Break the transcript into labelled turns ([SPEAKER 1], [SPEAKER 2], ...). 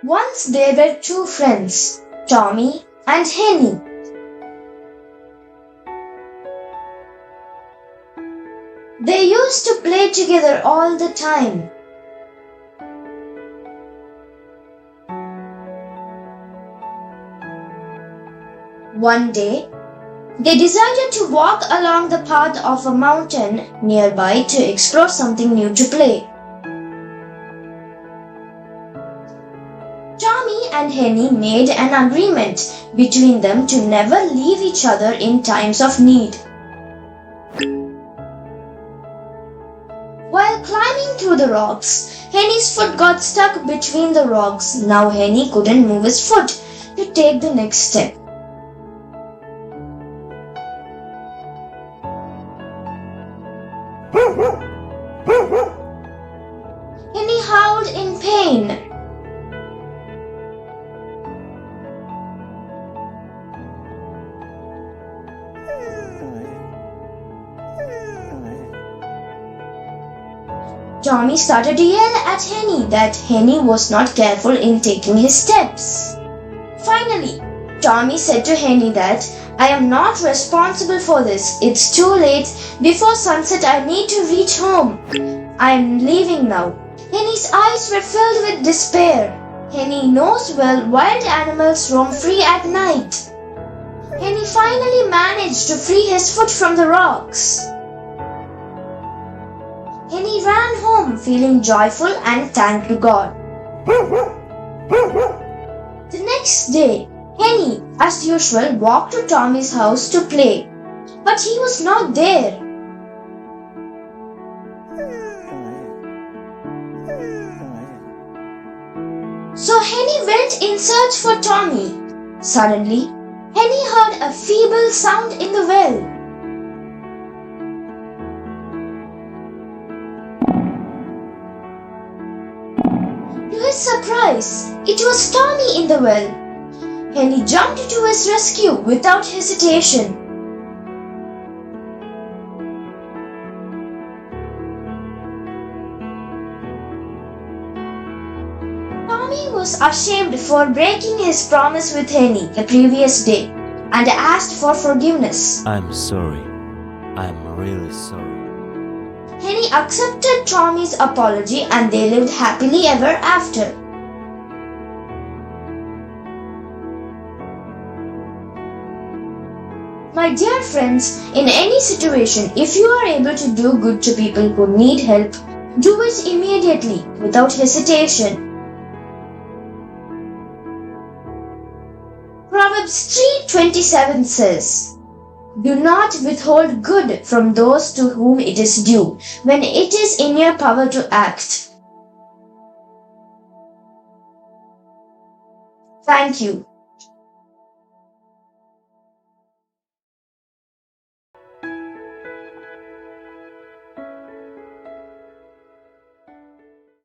[SPEAKER 1] Once there were two friends, Tommy and Henny. They used to play together all the time. One day, they decided to walk along the path of a mountain nearby to explore something new to play. Tommy and Henny made an agreement between them to never leave each other in times of need. While climbing through the rocks, Henny's foot got stuck between the rocks. Now Henny couldn't move his foot to take the next step. Henny howled in pain. Tommy started to yell at Henny that Henny was not careful in taking his steps. Finally, Tommy said to Henny that, "I am not responsible for this. It's too late. Before sunset, I need to reach home. I am leaving now." Henny's eyes were filled with despair. Henny knows well wild animals roam free at night. Henny finally managed to free his foot from the rocks. Henny ran home feeling joyful and thanked God. The next day, Henny, as usual, walked to Tommy's house to play, but he was not there. So Henny went in search for Tommy. Suddenly, Henny heard a feeble sound in the well. To his surprise, it was Tommy in the well. Henny jumped to his rescue without hesitation. Tommy was ashamed for breaking his promise with Henny the previous day and asked for forgiveness.
[SPEAKER 2] I'm sorry. I'm really sorry.
[SPEAKER 1] Henny accepted Tommy's apology and they lived happily ever after. My dear friends, in any situation, if you are able to do good to people who need help, do it immediately, without hesitation. Proverbs 3:27 says, "Do not withhold good from those to whom it is due, when it is in your power to act." Thank you.